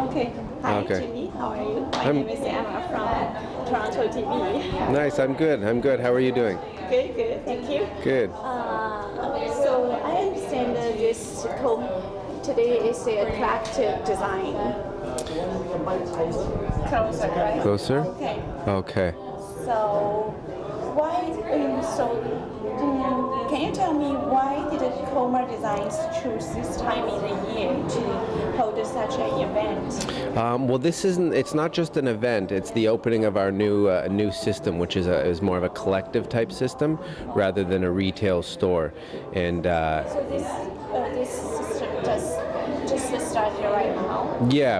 Okay. Hi, Okay. Jimmy. How are you? My name is Emma from Toronto TV. Nice. I'm good. How are you doing? Good, good. Thank you. Good. So I understand that this today is a collective design. Closer, right? Closer? Okay. Okay. So why? Can you tell me why did KOMA Designs choose this time in the year to hold such an event? Well, it's not just an event. It's the opening of our new system, which is more of a collective type system rather than a retail store. And So this system just started right now? yeah,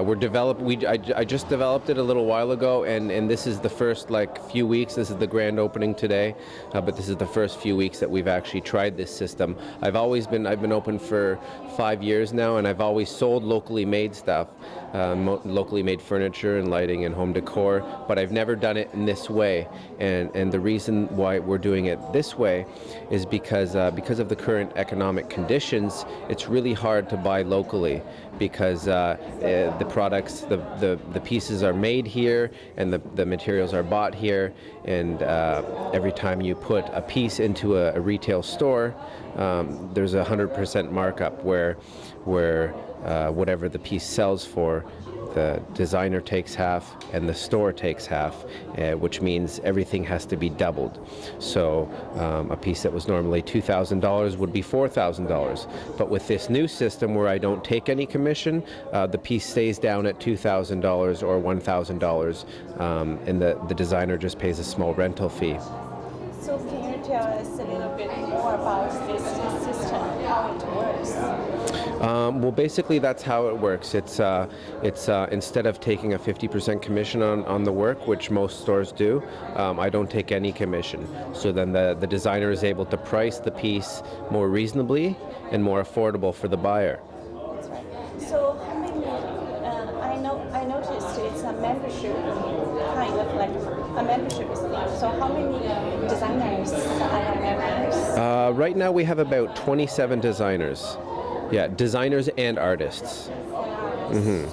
I just developed it a little while ago, and this is the first few weeks. This is the grand opening today, but this is the first few weeks that we've actually tried this system. I've been open for 5 years now, and I've always sold locally made stuff, locally made furniture and lighting and home decor, but I've never done it in this way. And the reason why we're doing it this way is because of the current economic conditions. It's really hard to buy locally because the products, the pieces are made here, and the materials are bought here, and every time you put a piece into a retail store, there's a 100% markup where whatever the piece sells for, the designer takes half and the store takes half, which means everything has to be doubled. So a piece that was normally $2,000 would be $4,000. But with this new system where I don't take any commission, the piece stays down at $2,000 or $1,000, and the designer just pays a small rental fee. So can you tell us a little bit more about this system, how it works? Well, basically that's how it works. It's instead of taking a 50% commission on the work, which most stores do, I don't take any commission. So then the designer is able to price the piece more reasonably and more affordable for the buyer. That's right. So how many? I noticed it's a membership, kind of like a membership thing. So how many designers are members? Right now we have about 27 designers. Yeah, designers and artists. Mm-hmm.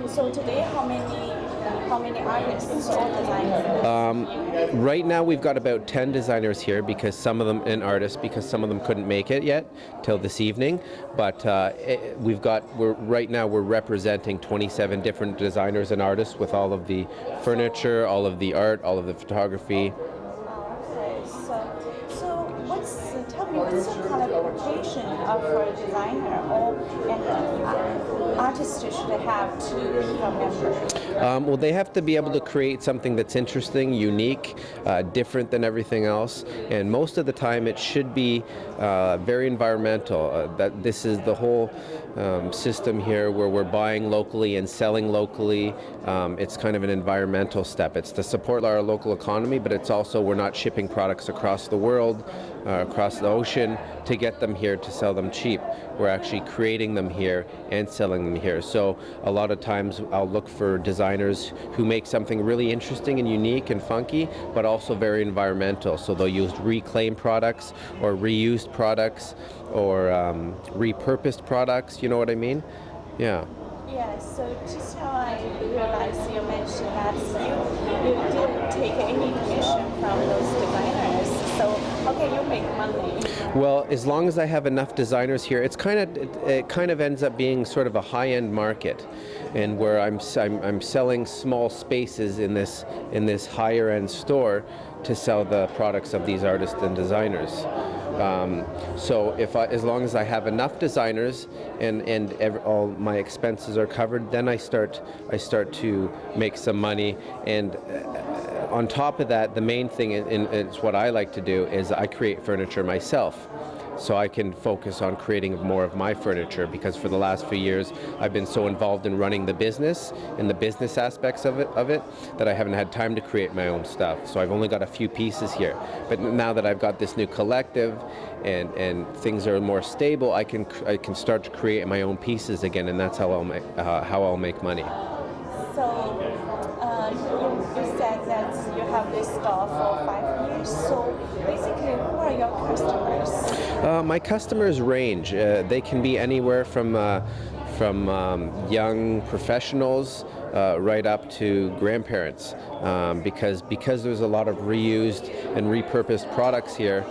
So today, how many artists or designers? Right now we've got about 10 designers here because some of them, and artists, because some of them couldn't make it yet till this evening. But right now we're representing 27 different designers and artists with all of the furniture, all of the art, all of the photography. Okay, tell me what's the qualification of a designer or an artist should have to become a member? Well, they have to be able to create something that's interesting, unique, different than everything else, and most of the time it should be very environmental. That this is the whole system here where we're buying locally and selling locally. It's kind of an environmental step. It's to support our local economy, but it's also we're not shipping products across the world, across the ocean to get them here to sell them cheap. We're actually creating them here and selling them here. So a lot of times I'll look for designers who make something really interesting and unique and funky, but also very environmental. So they'll use reclaimed products or reused products or repurposed products, you know what I mean? Yeah. Yeah, so just how I realized you mentioned that you didn't take any commission from those designers. So how can you make money? Well, as long as I have enough designers here, it kind of ends up being sort of a high-end market, and where I'm selling small spaces in this higher-end store to sell the products of these artists and designers. So as long as I have enough designers and all my expenses are covered, then I start to make some money. And on top of that, the main thing, and it's what I like to do, is I create furniture myself. So I can focus on creating more of my furniture, because for the last few years I've been so involved in running the business and the business aspects of it that I haven't had time to create my own stuff. So I've only got a few pieces here. But now that I've got this new collective and things are more stable, I can start to create my own pieces again, and that's how I'll make money. So you said that you have this store for 5 years. So basically, who are your customers? My customers range. They can be anywhere from young professionals right up to grandparents, because there's a lot of reused and repurposed products here.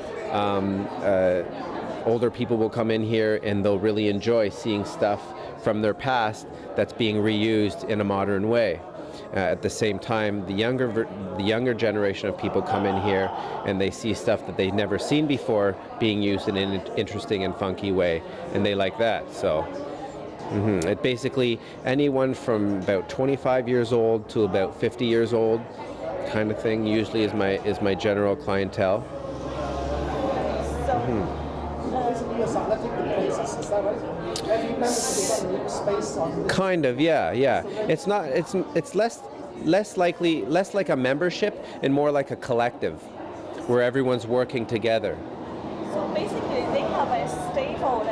Older people will come in here and they'll really enjoy seeing stuff from their past that's being reused in a modern way. At the same time, the younger generation of people come in here and they see stuff that they've never seen before being used in an interesting and funky way, and they like that. So it basically anyone from about 25 years old to about 50 years old kind of thing usually is my general clientele. Kind of, yeah. It's less like a membership and more like a collective where everyone's working together. So basically, they have a stable,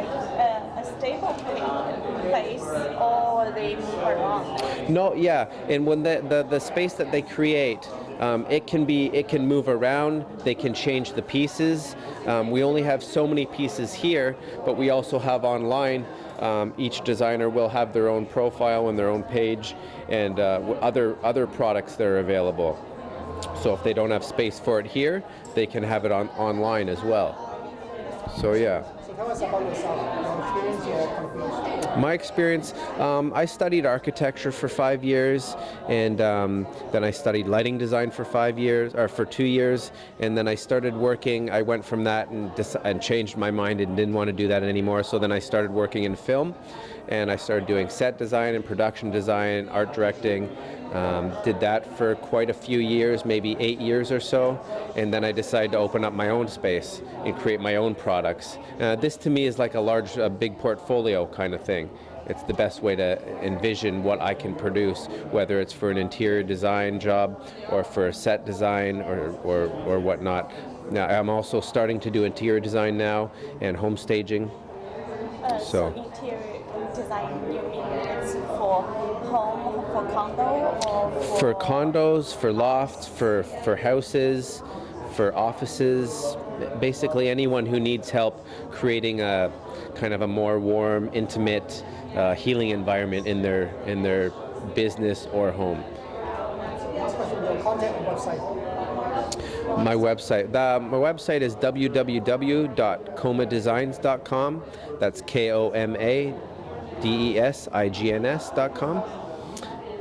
place, or they move around. No, yeah, and when the space that they create, it can move around. They can change the pieces. We only have so many pieces here, but we also have online. Each designer will have their own profile and their own page, and other products that are available. So if they don't have space for it here, they can have it online as well. So yeah. So tell us about yourself, your experience, your qualifications. My experience, I studied architecture for 5 years, and then I studied lighting design for 2 years, and then I started working. I went from that and changed my mind and didn't want to do that anymore. So then I started working in film, and I started doing set design and production design, art directing. Did that for quite a few years, maybe 8 years or so, and then I decided to open up my own space and create my own products. This to me is like a big portfolio kind of thing. It's the best way to envision what I can produce, whether it's for an interior design job or for a set design or whatnot. Now I'm also starting to do interior design now and home staging. So interior design, you mean it's for home, for condo, or for condos, for lofts, for houses, for offices, basically anyone who needs help creating a kind of a more warm, intimate, healing environment in their business or home. Last question, your contact and website. My website is www.komadesigns.com. That's KOMADESIGNS.com.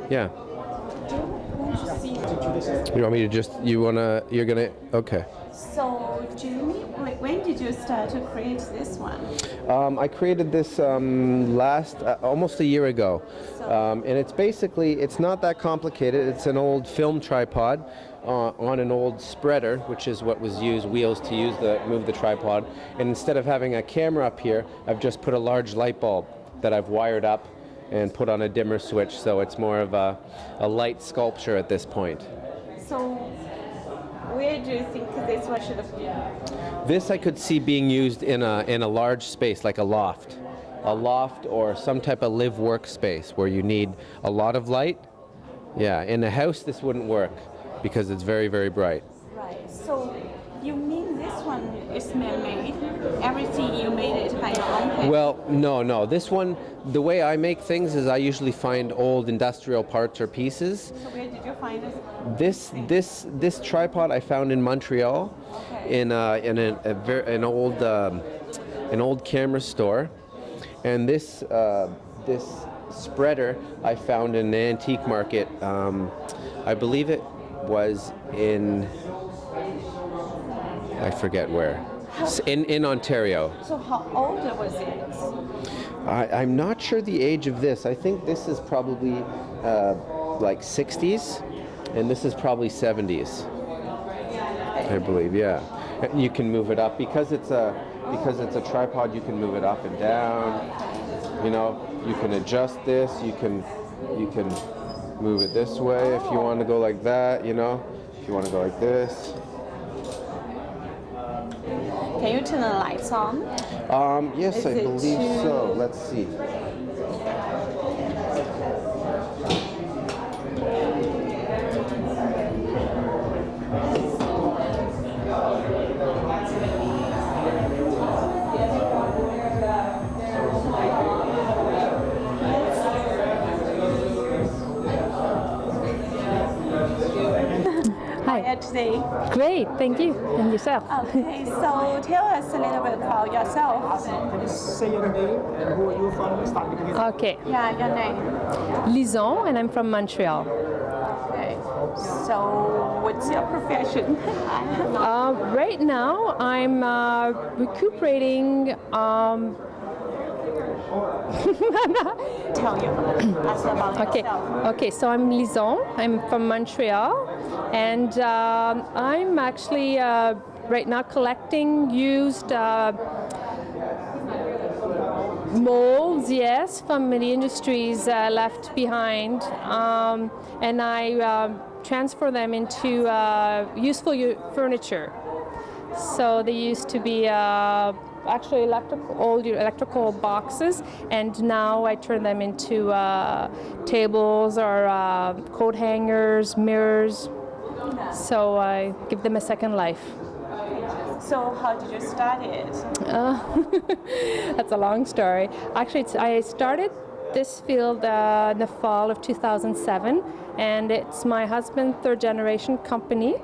Yeah. do you want to see? You want me to you're gonna, okay. So when did you start to create this one? I created this almost a year ago, and it's not that complicated. It's an old film tripod on an old spreader, which is what was used, wheels to move the tripod. And instead of having a camera up here, I've just put a large light bulb that I've wired up and put on a dimmer switch, so it's more of a light sculpture at this point. So where do you think this one should be? This I could see being used in a large space, like a loft or some type of live work space where you need a lot of light. Yeah, in a house this wouldn't work because it's very, very bright. Right. So you mean this one is man-made? Everything you made it by your own hand? Well, no. This one, the way I make things is I usually find old industrial parts or pieces. So where did you find this? This tripod I found in Montreal, Okay. in an old camera store, and this spreader I found in an antique market. I believe it was in, I forget where, in Ontario. So how old was it? I'm not sure the age of this. I think this is probably like 60s, and this is probably 70s. I believe, yeah. And you can move it up because it's a tripod. You can move it up and down. You know, you can adjust this. You can move it this way if you want to go like that. You know, if you want to go like this. Can you turn the lights on? Yes, Is I it believe so. Let's see. here today? Great, thank you. And yourself? Okay, so tell us a little bit about yourself. Can you say your name and who are you from? Start with the Okay, Yeah, your name. Lison, and I'm from Montreal. Okay. So what's your profession? Right now, I'm recuperating. Tell you us about Okay, yourself. okay. So I'm Lison. I'm from Montreal, and I'm actually right now collecting used molds, yes, from the industries left behind, and I transfer them into useful furniture. So they used to be actually old electrical boxes, and now I turn them into tables or coat hangers, mirrors. So I give them a second life. So how did you start it? That's a long story. Actually, I started this field in the fall of 2007, and it's my husband's third generation company.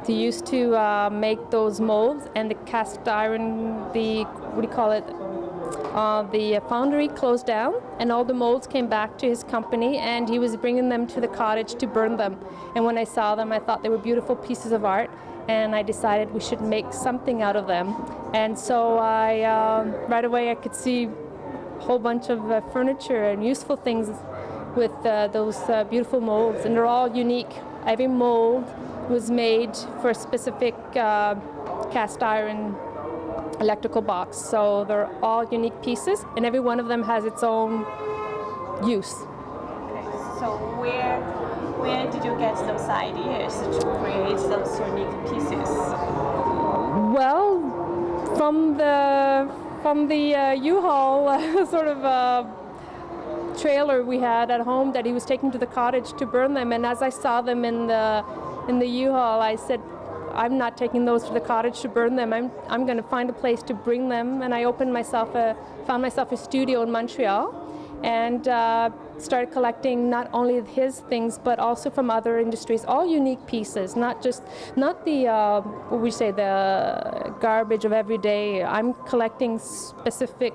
They used to make those molds and the cast iron, the foundry closed down, and all the molds came back to his company, and he was bringing them to the cottage to burn them. And when I saw them, I thought they were beautiful pieces of art, and I decided we should make something out of them. And so right away I could see a whole bunch of furniture and useful things with those beautiful molds, and they're all unique. Every mold was made for a specific cast iron electrical box. So they're all unique pieces, and every one of them has its own use. Okay. So where did you get those ideas to create those unique pieces? Well, from the U-Haul sort of trailer we had at home that he was taking to the cottage to burn them, and as I saw them in the U-Haul, I said, I'm not taking those to the cottage to burn them. I'm going to find a place to bring them, and I found myself a studio in Montreal, and started collecting not only his things but also from other industries, all unique pieces, not the what we say, the garbage of every day. I'm collecting specific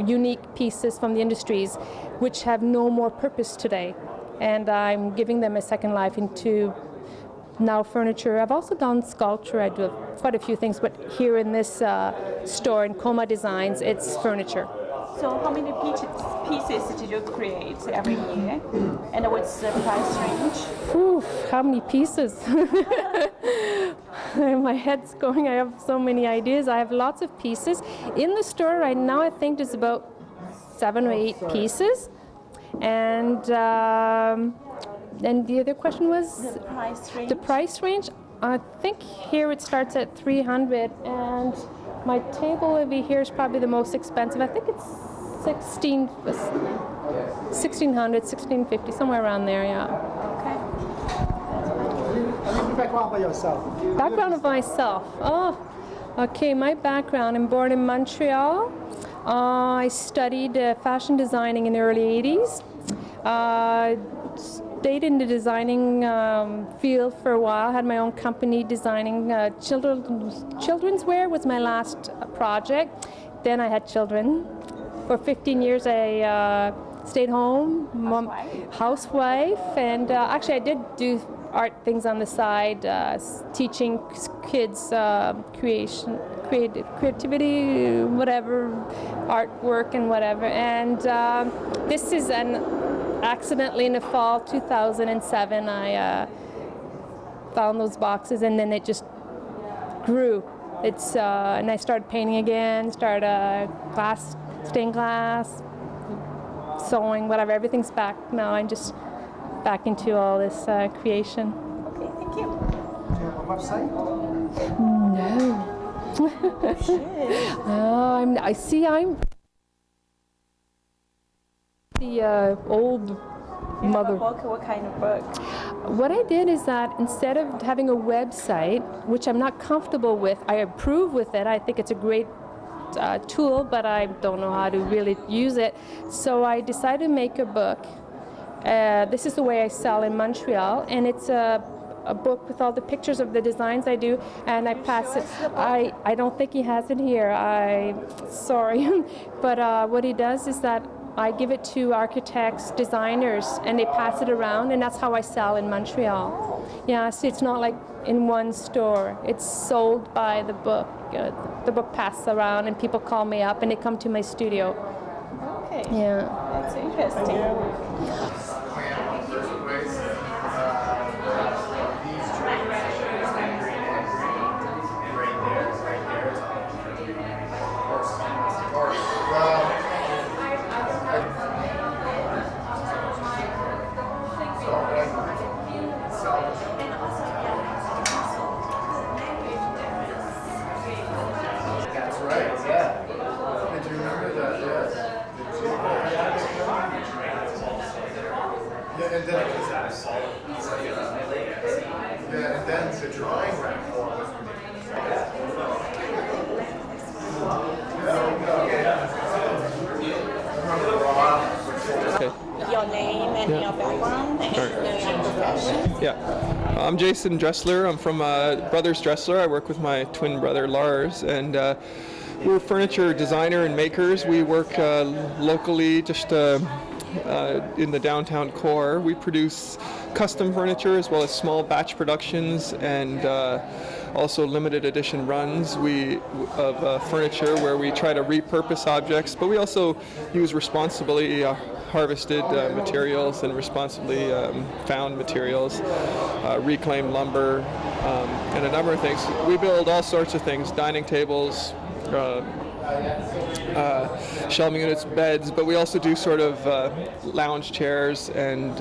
unique pieces from the industries which have no more purpose today, and I'm giving them a second life into now furniture. I've also done sculpture. I do quite a few things, but here in this store in KOMA Designs, it's furniture. So how many pieces did you create every year? And what's the price range? Ooh, how many pieces? My head's going. I have so many ideas. I have lots of pieces. In the store right now, I think there's about 7 or 8 pieces. And the other question was? The price range. The price range? I think here it starts at 300, and my table over here is probably the most expensive. I think it's 1600, 1650, somewhere around there, yeah. Okay. A little background about yourself. Background of myself. Oh, okay, my background. I'm born in Montreal. I studied fashion designing in the early 80s. Stayed in the designing field for a while. Had my own company designing children's wear was my last project. Then I had children. For 15 years I stayed home, housewife, and actually I did do art things on the side, teaching kids creativity, whatever, artwork and whatever. And this is accidentally in the fall 2007, I found those boxes, and then it just grew. And I started painting again, started stained glass, sewing, whatever. Everything's back now. I'm just back into all this creation. Okay, thank you. Do you have a website? No. Oh, I'm the old mother. Book, what kind of book? What I did is that instead of having a website, which I'm not comfortable with, I approve with it. I think it's a great tool, but I don't know how to really use it. So I decided to make a book. This is the way I sell in Montreal, and it's a a book with all the pictures of the designs I do, and I pass it. I don't think he has it here. Sorry, but what he does is that I give it to architects, designers, and they pass it around, and that's how I sell in Montreal. Yeah, so it's not like in one store. It's sold by the book. The book passes around, and people call me up, and they come to my studio. Okay. Yeah. That's interesting. And then it was that solid. Yeah, and then the drawing rack form was Okay. Your name and your background and your profession. Yeah, I'm Jason Dressler. I'm from Brothers Dressler. I work with my twin brother Lars, and we're furniture designer and makers. We work locally, just in the downtown core. We produce custom furniture as well as small batch productions and also limited edition runs of furniture where we try to repurpose objects, but we also use responsibly harvested materials and responsibly found materials, reclaimed lumber, and a number of things. We build all sorts of things, dining tables, shelving units, beds, but we also do sort of lounge chairs and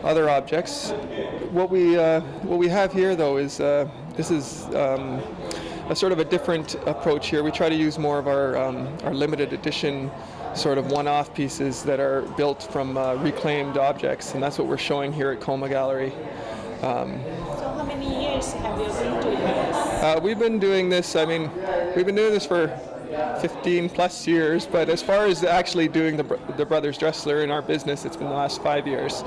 other objects. What we have here, though, is this is a sort of a different approach here. We try to use more of our limited edition sort of one-off pieces that are built from reclaimed objects, and that's what we're showing here at KOMA Gallery. So how many years have you been doing this? We've been doing this, we've been doing this for 15 plus years, but as far as actually doing the Brothers Dressler in our business, it's been the last 5 years.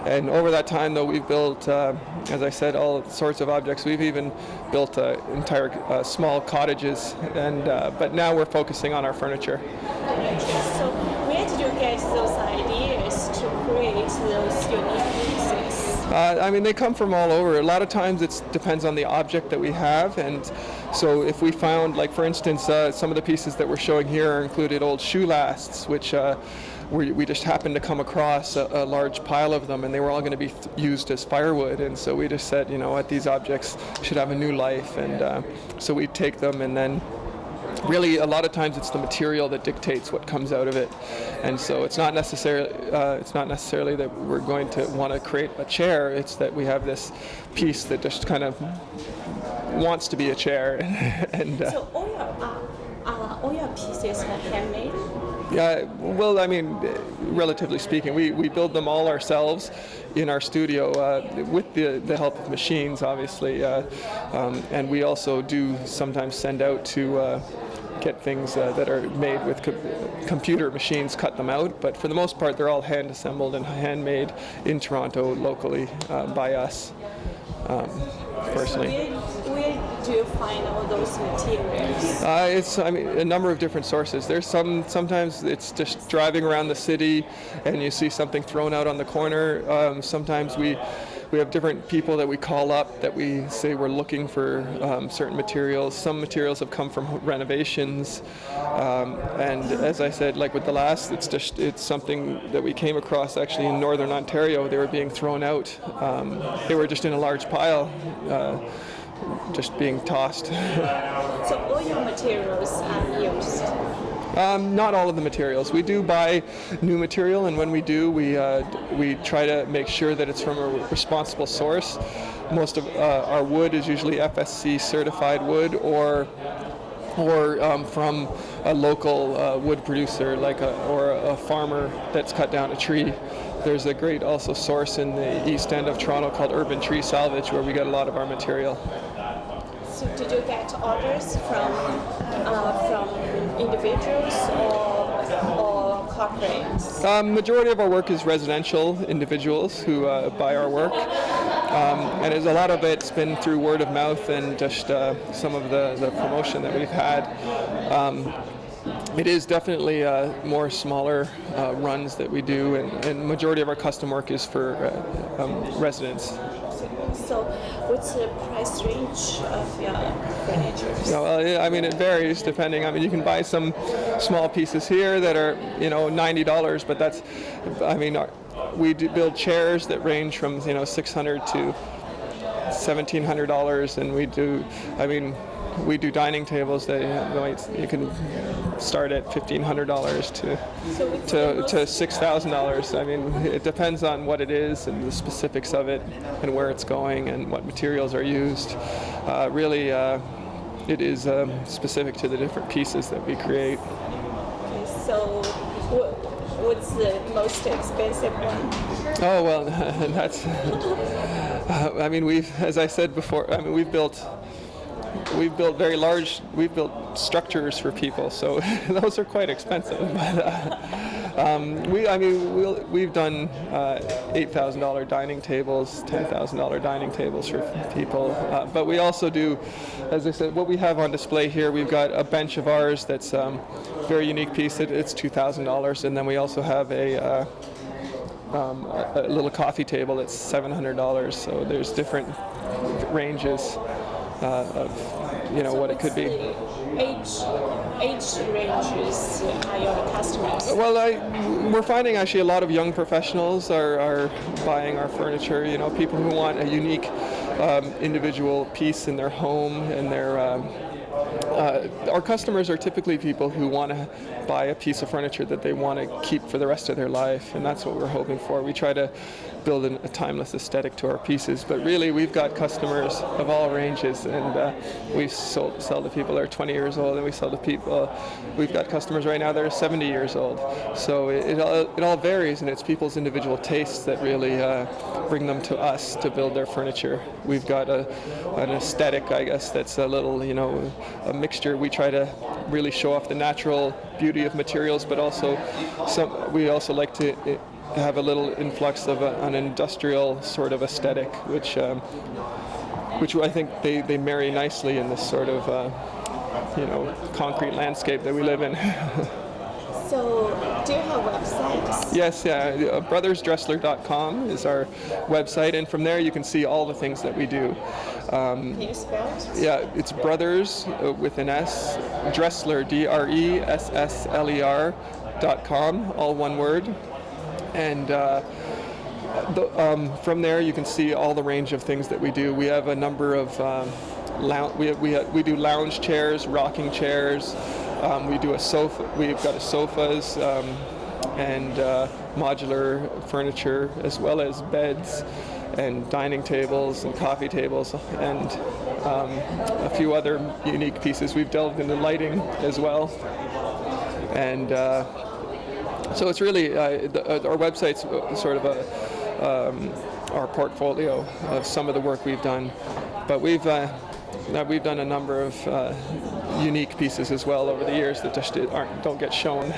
And over that time, though, we've built, as I said, all sorts of objects. We've even built entire small cottages, and but now we're focusing on our furniture. So where did you get those ideas to create those unique pieces? They come from all over. A lot of times it depends on the object that we have, and so if we found, like for instance, some of the pieces that we're showing here included old shoe lasts, which we just happened to come across a large pile of them, and they were all going to be used as firewood, and so we just said, you know what, these objects should have a new life, and so we take them, and then really a lot of times it's the material that dictates what comes out of it, and so it's not necessarily that we're going to want to create a chair. It's that we have this piece that just kind of wants to be a chair. And so all your pieces are handmade? yeah, well, relatively speaking, we build them all ourselves in our studio with the help of machines, obviously, and we also do sometimes send out to get things that are made with computer machines, cut them out, but for the most part they're all hand assembled and handmade in Toronto locally by us personally. Where do you find all those materials? It's a number of different sources. There's sometimes it's just driving around the city and you see something thrown out on the corner. Sometimes we have different people that we call up that we say we're looking for certain materials. Some materials have come from renovations, and as I said, like with the last, it's something that we came across actually in northern Ontario. They were being thrown out. They were just in a large pile, just being tossed. So all your materials are used? Not all of the materials. We do buy new material, and when we do, we try to make sure that it's from a responsible source. Most of our wood is usually FSC certified wood, or from a local wood producer, or a farmer that's cut down a tree. There's a great also source in the east end of Toronto called Urban Tree Salvage, where we get a lot of our material. So did you get orders from individuals or corporates? Majority of our work is residential individuals who buy our work. And a lot of it's been through word of mouth and just some of the promotion that we've had. It is definitely more smaller runs that we do, and majority of our custom work is for residents. So, what's the price range of your furniture? Well, I mean, it varies depending. I mean, you can buy some small pieces here that are, $90, but that's, I mean, we do build chairs that range from, $600 to $1,700, and we do dining tables that you can start at $1,500 to $6,000. I mean, it depends on what it is and the specifics of it and where it's going and what materials are used. Really, it is specific to the different pieces that we create. Okay, so what's the most expensive one? Oh well, that's. I mean, as I said before, I mean, we've built very large. We've built structures for people, so those are quite expensive. But we've done $8,000 dining tables, $10,000 dining tables for people. But we also do, as I said, what we have on display here. We've got a bench of ours that's a very unique piece. It's $2,000, and then we also have a little coffee table that's $700. So there's different ranges of what it could be. Age ranges are your customers? Well, we're finding actually a lot of young professionals are buying our furniture. People who want a unique individual piece in their home, and our customers are typically people who want to buy a piece of furniture that they want to keep for the rest of their life, and that's what we're hoping for. We try to build a timeless aesthetic to our pieces, but really we've got customers of all ranges, and we sell to people that are 20 years old, and we sell to people, we've got customers right now that are 70 years old. So it all varies, and it's people's individual tastes that really bring them to us to build their furniture. We've got an aesthetic, I guess, that's a little, a mixture. We try to really show off the natural beauty of materials, but also we also like to have a little influx of an industrial sort of aesthetic, which I think they marry nicely in this sort of concrete landscape that we live in. So, do you have websites? Yes, yeah. Brothersdressler.com is our website, and from there you can see all the things that we do. Can you spell it? Yeah, it's Brothers with an S, Dressler, DRESSLER.com, all one word. And from there you can see all the range of things that we do. We have a number of we do lounge chairs, rocking chairs. We do a sofa. We've got sofas and modular furniture, as well as beds and dining tables and coffee tables, and a few other unique pieces. We've delved into lighting as well, and so it's really our website's sort of our portfolio of some of the work we've done, but we've done a number of unique pieces as well over the years that just don't get shown.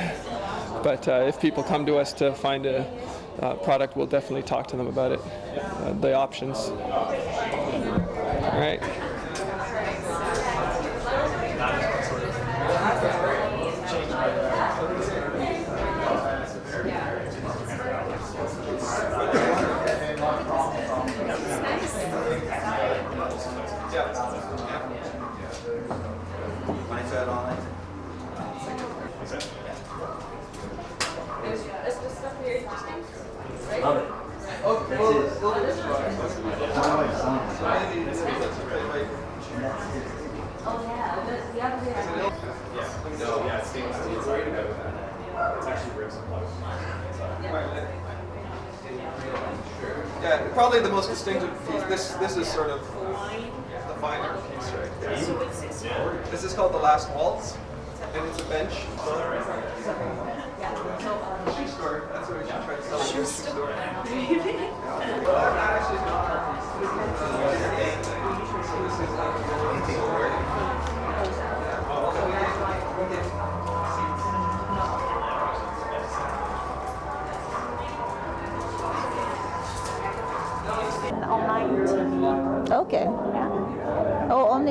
But if people come to us to find a product, we'll definitely talk to them about it, the options. All right. Yeah, probably the most distinctive piece. This is sort of the finer piece right here. This is called the Last Waltz, and it's a bench. Shoe store. That's what we should try to sell. Shoe store. Online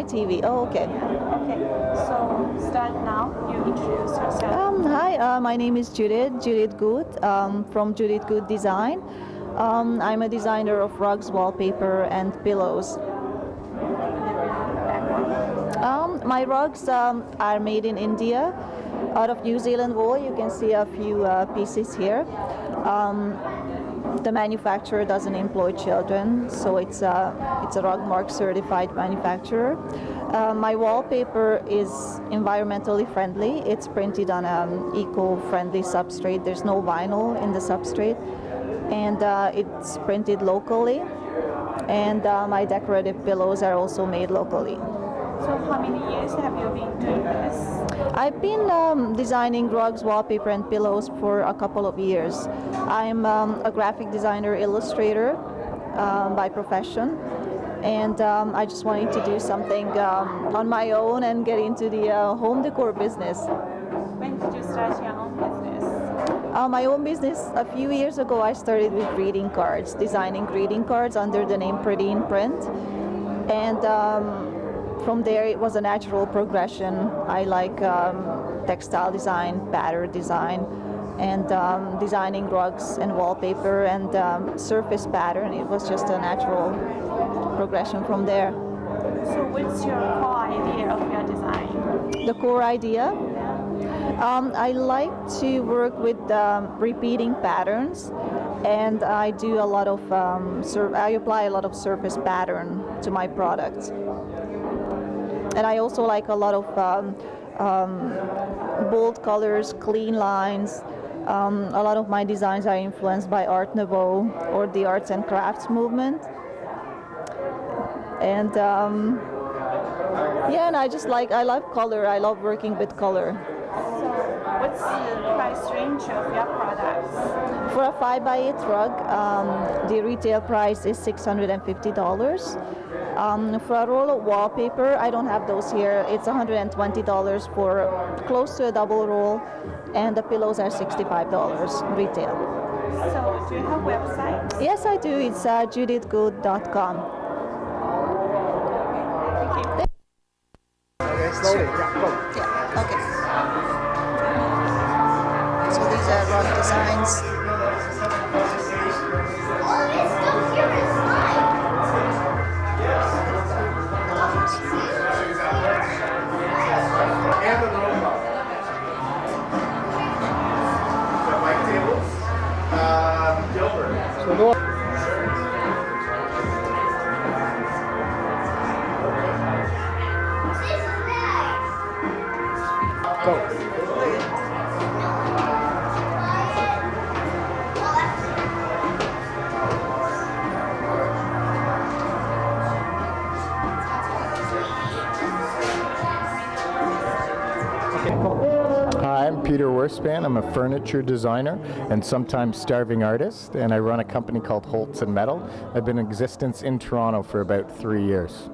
my TV. Oh, okay. Okay. So start now. You introduce yourself. Hi, my name is Judith Good, from Judith Good Design. I'm a designer of rugs, wallpaper, and pillows. My rugs are made in India, out of New Zealand wool. You can see a few pieces here. The manufacturer doesn't employ children, so it's a rug mark certified manufacturer. My wallpaper is environmentally friendly. It's printed on an eco-friendly substrate. There's no vinyl in the substrate, and it's printed locally. And my decorative pillows are also made locally. So how many years have you been doing this? I've been designing rugs, wallpaper, and pillows for a couple of years. I'm a graphic designer, illustrator by profession, and I just wanted to do something on my own and get into the home decor business. When did you start your own business? My own business, a few years ago, I started with greeting cards, designing greeting cards under the name Pretty in Print, and from there it was a natural progression. I like textile design, pattern design, and designing rugs and wallpaper and surface pattern. It was just a natural progression from there. So what's your core idea of your design? The core idea? I like to work with repeating patterns, and I do a lot of I apply a lot of surface pattern to my products. And I also like a lot of bold colors, clean lines. A lot of my designs are influenced by Art Nouveau or the arts and crafts movement. And yeah, and I love color. I love working with color. So what's the price range of your products? For a 5x8 rug, the retail price is $650. For a roll of wallpaper, I don't have those here. It's $120 for close to a double roll, and the pillows are $65 retail. So do you have a website? Yes, I do. It's judithgood.com. Thank you. Okay, slowly. Yeah, go. Yeah, okay. So these are rug designs. And the robot. The white tables. Gilbert. So go. Go. Hi, I'm Peter Wurspan. I'm a furniture designer and sometimes starving artist, and I run a company called Holtz and Metal. I've been in existence in Toronto for about 3 years.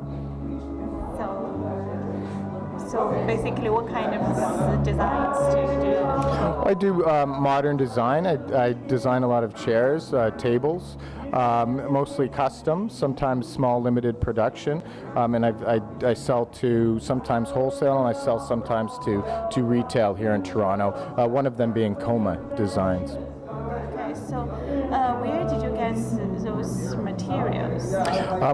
So basically, what kind of designs do you do? I do modern design. I design a lot of chairs, tables, mostly custom, sometimes small limited production, and I sell to sometimes wholesale and I sell sometimes to retail here in Toronto, one of them being KOMA Designs. Okay, so where did you get those materials?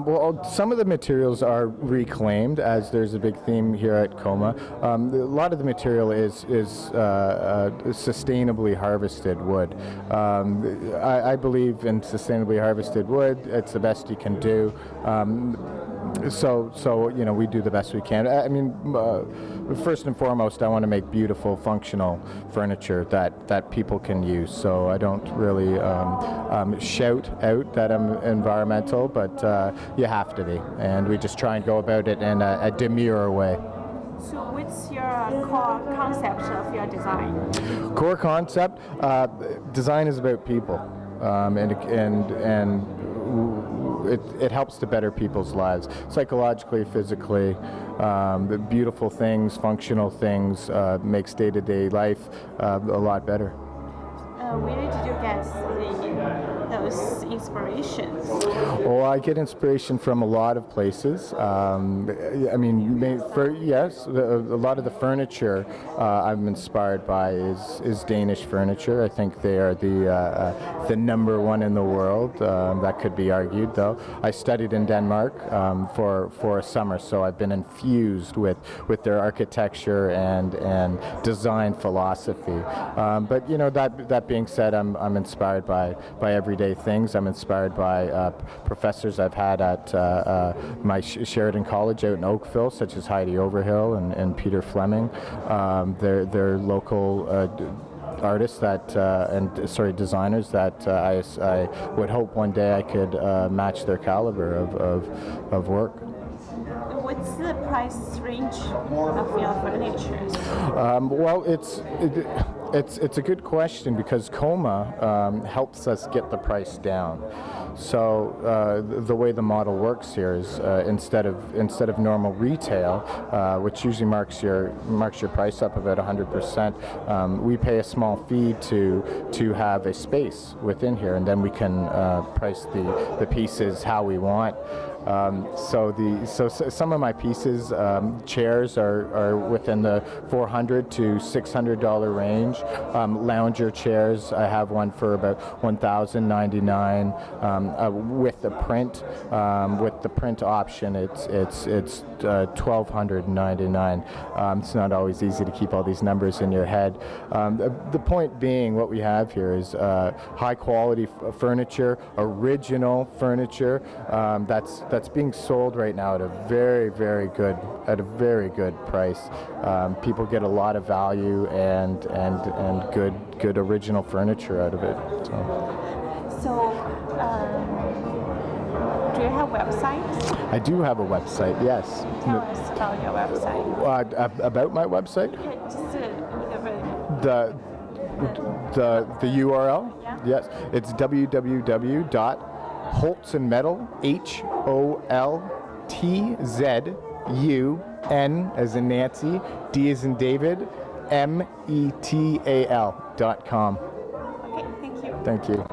Well, some of the materials are reclaimed, as there's a big theme here at KOMA. A lot of the material is sustainably harvested wood. I believe in sustainably harvested wood. It's the best you can do. So you know, we do the best we can. I mean, first and foremost, I want to make beautiful, functional furniture that people can use. So I don't really shout out that I'm environmental, but you have to be. And we just try and go about it in a demure way. So what's your core concept of your design? Core concept, design is about people, and it helps to better people's lives, psychologically, physically. The beautiful things, functional things, makes day-to-day life a lot better. where did you get those inspirations? Well, I get inspiration from a lot of places. I mean, yes, a lot of the furniture I'm inspired by is Danish furniture. I think they are the number one in the world. That could be argued, though. I studied in Denmark for a summer, so I've been infused with their architecture and design philosophy. But you know, that being said, I'm inspired by everyday things. I'm inspired by professors I've had at my Sheridan College out in Oakville, such as Heidi Overhill and Peter Fleming. They're local artists designers that I would hope one day I could match their caliber of work. What's the price range of your furniture? Well, it's a good question because KOMA helps us get the price down. So the way the model works here is instead of normal retail, which usually marks your price up about 100%, we pay a small fee to have a space within here, and then we can price the pieces how we want. So some of my pieces, chairs are within the $400 to $600 range. Lounger chairs, I have one for about $1,099 with the print. With the print option, it's $1,299. It's not always easy to keep all these numbers in your head. The point being, what we have here is high quality furniture, original furniture that's being sold right now at a very good price. People get a lot of value and good original furniture out of it. So, do you have a website? I do have a website, yes. Tell us about your website. About my website? Yeah, just The URL? Yeah. Yes, it's www.holtzunmetal, HOLTZUN as in Nancy, D as in David, METAL.com. Okay, thank you. Thank you.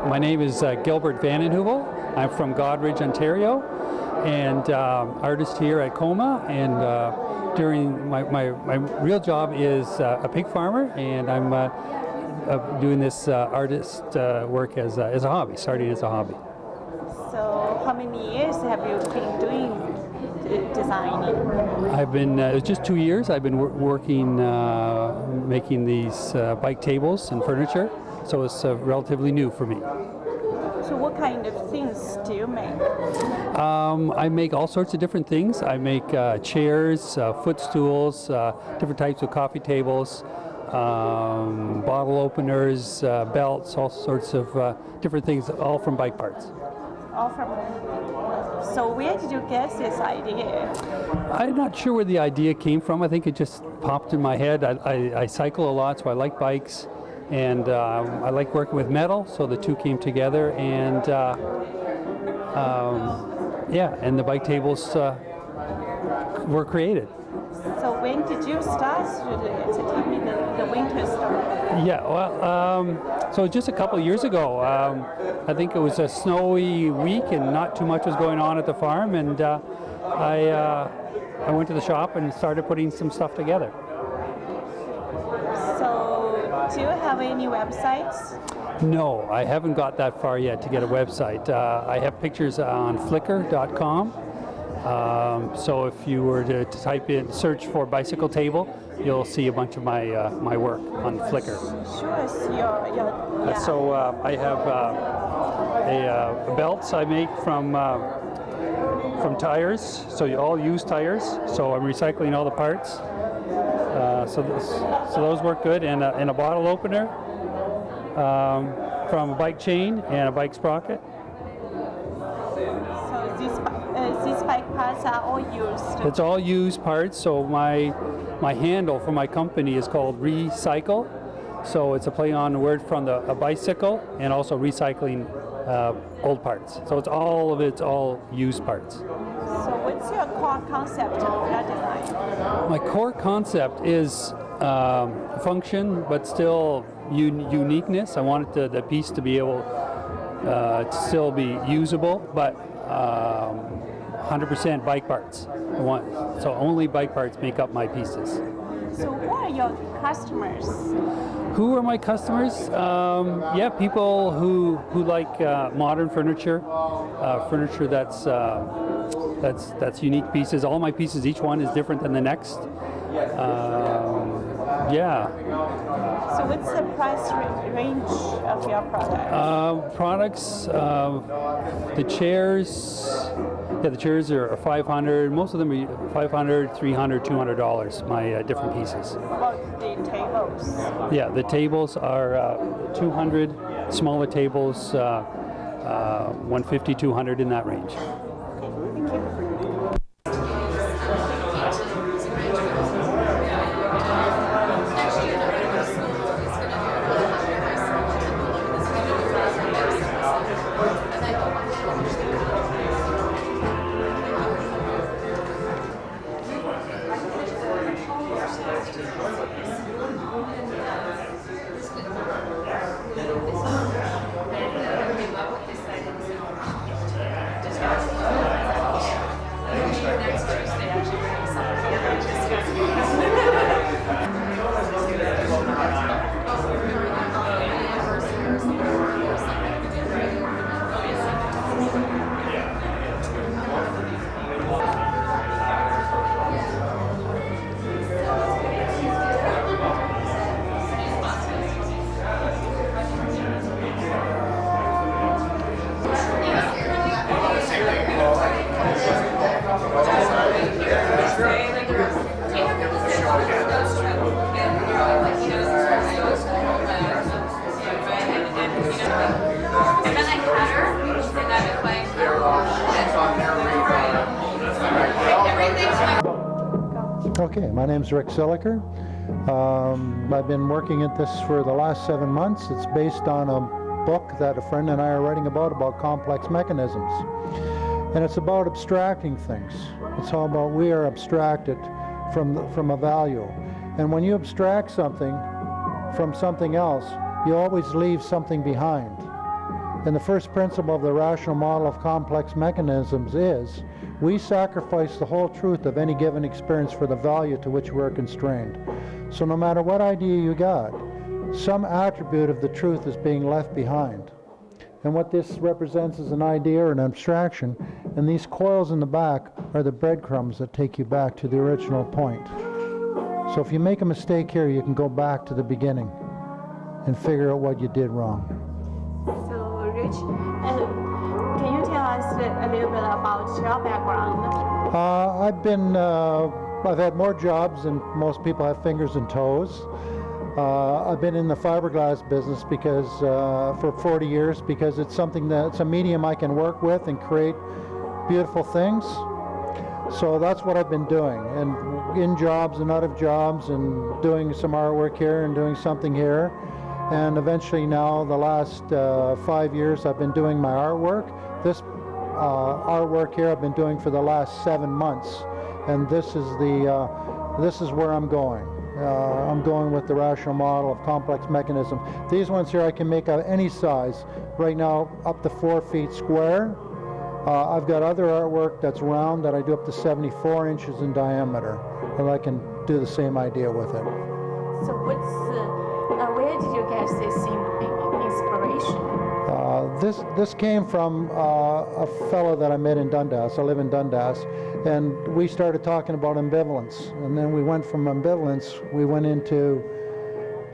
My name is Gilbert Vandenheuvel. I'm from Godridge, Ontario, and artist here at KOMA. And during my real job is a pig farmer, and I'm doing this artist work as a hobby, starting as a hobby. So how many years have you been doing designing? I've been, it's just 2 years. I've been working, making these bike tables and furniture, so it's relatively new for me. So what kind of things do you make? I make all sorts of different things. I make chairs, footstools, different types of coffee tables, bottle openers, belts, all sorts of different things, all from bike parts. All from. So where did you get this idea? I'm not sure where the idea came from. I think it just popped in my head. I cycle a lot, so I like bikes, and I like working with metal, so the two came together, and yeah, and the bike tables were created. So when did you start to do it? So tell me the winter story. Yeah, well, so just a couple of years ago, I think it was a snowy week and not too much was going on at the farm, and I went to the shop and started putting some stuff together. So do you have any websites? No, I haven't got that far yet to get a website. I have pictures on Flickr.com. So if you were to type in, search for bicycle table, you'll see a bunch of my work on Flickr. Sure, so yeah. So I have belts I make from tires, so you all use tires. So I'm recycling all the parts. So those work good, and a bottle opener from a bike chain and a bike sprocket. So these bike parts are all used? It's all used parts. So my handle for my company is called Recycle. So it's a play on the word from a bicycle and also recycling old parts. So it's all used parts. So what's your core concept of your design? My core concept is function, but still uniqueness. I want the piece to be able to still be usable, but 100% bike parts. So only bike parts make up my pieces. So who are your customers? Who are my customers? Yeah, people who like modern furniture, furniture that's unique pieces. All my pieces, each one is different than the next. Yeah. So what's the price range of your product? Products, the chairs. Yeah, the chairs are $500. Most of them are $500, $300, $200. My different pieces. What about the tables? Yeah, the tables are $200. Smaller tables, $150, $200 in that range. Thank you. Okay, my name's Rick Silliker. I've been working at this for the last 7 months. It's based on a book that a friend and I are writing about complex mechanisms. And it's about abstracting things. It's all about we are abstracted from a value. And when you abstract something from something else, you always leave something behind. And the first principle of the rational model of complex mechanisms is we sacrifice the whole truth of any given experience for the value to which we're constrained. So no matter what idea you got, some attribute of the truth is being left behind. And what this represents is an idea or an abstraction, and these coils in the back are the breadcrumbs that take you back to the original point. So if you make a mistake here, you can go back to the beginning and figure out what you did wrong. So, Rich, can you tell us a little bit about your background? I've had more jobs than most people have fingers and toes. I've been in the fiberglass business because for 40 years because it's something it's a medium I can work with and create beautiful things. So that's what I've been doing, and in jobs and out of jobs, and doing some artwork here and doing something here. And eventually now, the last 5 years, I've been doing my artwork. This artwork here I've been doing for the last 7 months, and this is where I'm going. I'm going with the rational model of complex mechanism. These ones here I can make of any size. Right now, up to 4 feet square. I've got other artwork that's round that I do up to 74 inches in diameter, and I can do the same idea with it. So where did you get this inspiration? This came from a fellow that I met in Dundas. I live in Dundas, and we started talking about ambivalence, and then we went from ambivalence, we went into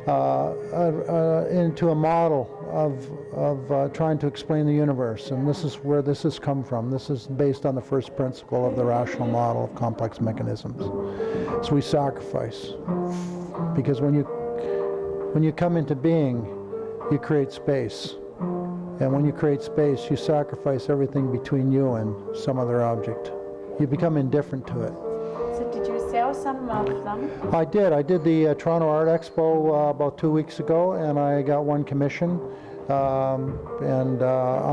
a model of trying to explain the universe, and this is where this has come from. This is based on the first principle of the rational model of complex mechanisms. So we sacrifice, because when you come into being, you create space. And when you create space, you sacrifice everything between you and some other object. You become indifferent to it. So did you sell some of them? I did. I did the Toronto Art Expo about 2 weeks ago, and I got one commission. I'm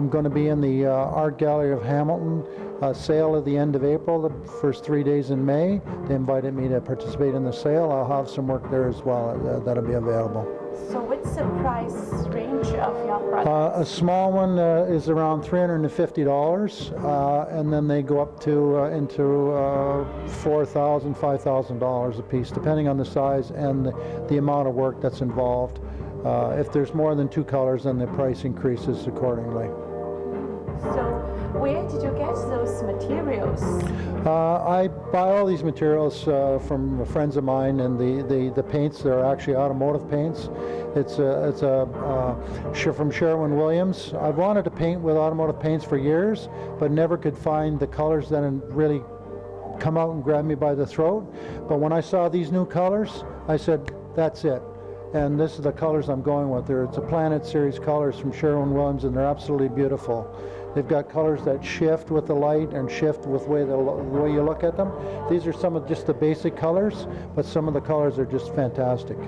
going to be in the Art Gallery of Hamilton sale at the end of April, the first 3 days in May. They invited me to participate in the sale. I'll have some work there as well that'll be available. So what's the price range of your products? A small one is around $350, and then they go up to into $4,000, $5,000 a piece, depending on the size and the amount of work that's involved. If there's more than 2 colors, then the price increases accordingly. So where did you get those materials? I buy all these materials from friends of mine, and the paints, they're actually automotive paints. It's from Sherwin-Williams. I've wanted to paint with automotive paints for years, but never could find the colors that really come out and grab me by the throat. But when I saw these new colors, I said, that's it. And this is the colors I'm going with. It's a Planet Series colors from Sherwin-Williams, and they're absolutely beautiful. They've got colors that shift with the light and shift with the way you look at them. These are some of just the basic colors, but some of the colors are just fantastic. Do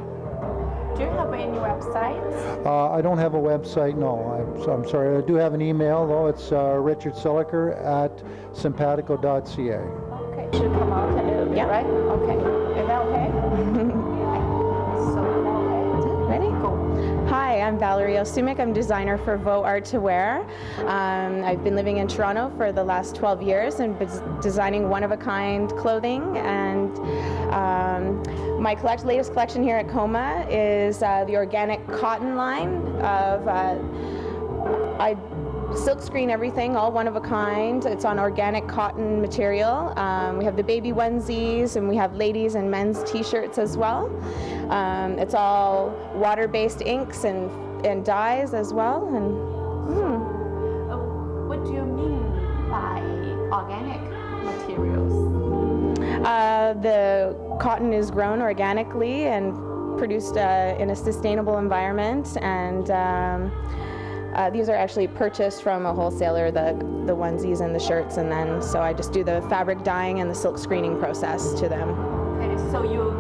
you have any websites? I don't have a website, no. I'm sorry. I do have an email, though. It's richardsiliker@simpatico.ca. Okay, should come out a little bit, right? Okay. Is that okay? Hi, I'm Valerie Osumik. I'm designer for Vo Art to Wear. I've been living in Toronto for the last 12 years and been designing one-of-a-kind clothing. And my latest collection here at KOMA is the organic cotton line of I silkscreen everything, all one of a kind. It's on organic cotton material. We have the baby onesies, and we have ladies and men's t-shirts as well. It's all water-based inks and dyes as well. And what do you mean by organic materials? The cotton is grown organically and produced in a sustainable environment, and these are actually purchased from a wholesaler, the onesies and the shirts, and then so I just do the fabric dyeing and the silk screening process to them. Okay, so you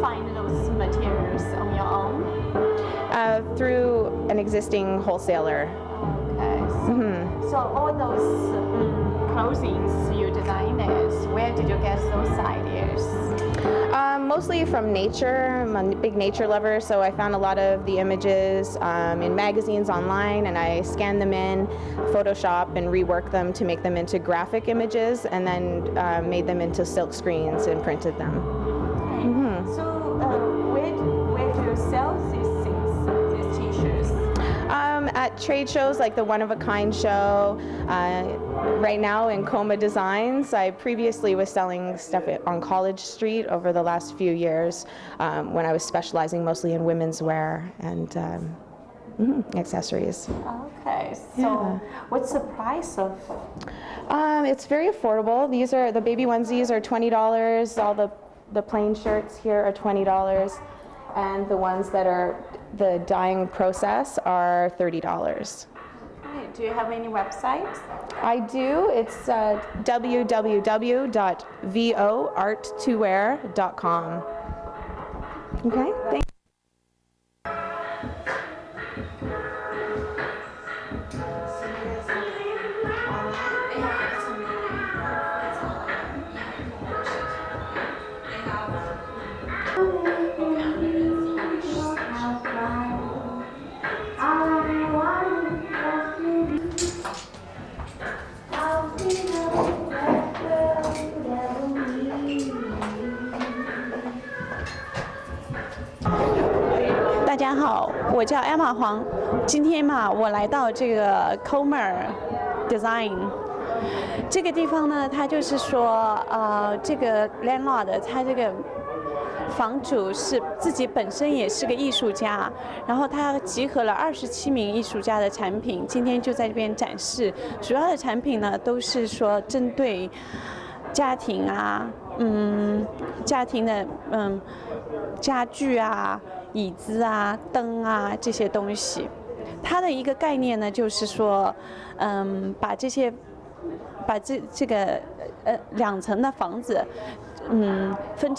find those materials on your own? Through an existing wholesaler. Okay, so all those clothing you designed, where did you get those ideas? Mostly from nature. I'm a big nature lover, so I found a lot of the images in magazines online, and I scanned them in Photoshop and reworked them to make them into graphic images, and then made them into silk screens and printed them. So where do you sell these things, these t-shirts? At trade shows like the One of a Kind show, right now in KOMA Designs. I previously was selling stuff on College Street over the last few years when I was specializing mostly in women's wear and accessories. Okay, so what's the price of? It's very affordable. These are the baby onesies are $20. All the plain shirts here are $20, and the ones that are the dyeing process are $30. Do you have any websites? I do. It's www.voart2wear.com. Okay, thank you. 大家好，我叫 Emma 黄。今天嘛，我来到这个 KOMA Design 这个地方呢，它就是说，这个 landlord 他这个房主是自己本身也是个艺术家，然后他集合了27名艺术家的产品，今天就在这边展示。主要的产品呢，都是说针对家庭啊，家庭的家具啊、椅子啊、灯啊这些东西。它的一个概念呢，就是说，把这个2层的房子。分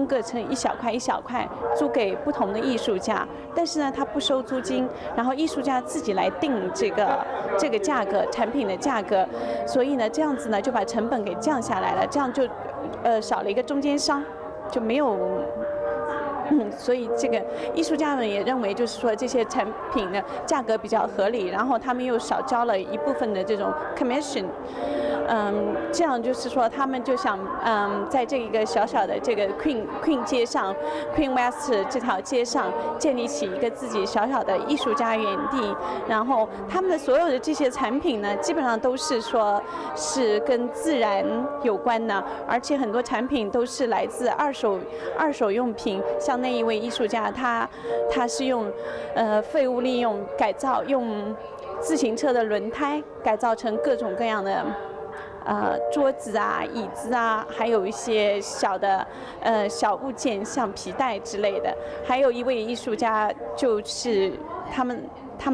割成一小块一小块，租给不同的艺术家。但是呢，他不收租金，然后艺术家自己来定这个价格，产品的价格。所以呢，这样子呢就把成本给降下来了，这样就少了一个中间商，就没有。所以这个艺术家们也认为，就是说这些产品的价格比较合理，然后他们又少交了一部分的这种 commission。这样就是说，他们就想，在这一个小小的这个 Queen 街上 ，Queen West 这条街上建立起一个自己小小的艺术家园地。然后他们的所有的这些产品呢，基本上都是说是跟自然有关的，而且很多产品都是来自二手用品。像那一位艺术家，他是用废物利用改造，用自行车的轮胎改造成各种各样的。桌子啊、椅子啊，还有一些小的小物件，像皮带之类的。还有一位艺术家，就是他们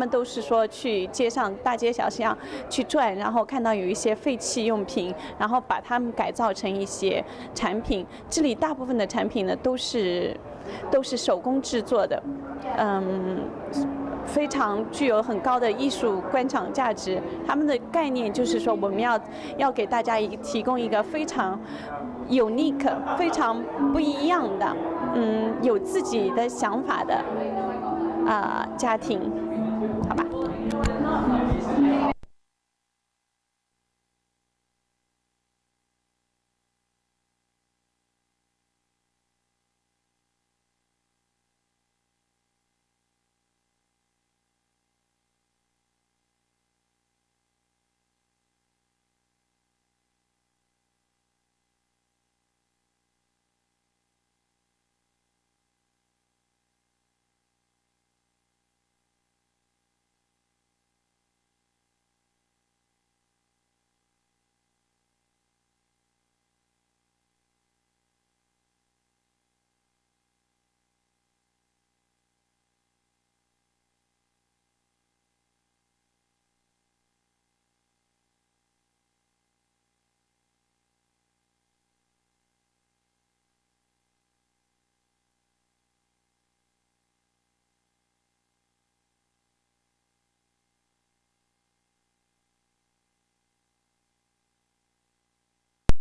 都是说去街上大街小巷去转，然后看到有一些废弃用品，然后把它们改造成一些产品。这里大部分的产品呢都是手工制作的，非常具有很高的艺术观赏价值。他们的概念就是说，我们要给大家提供一个非常 unique、非常不一样的，有自己的想法的家庭，好吧。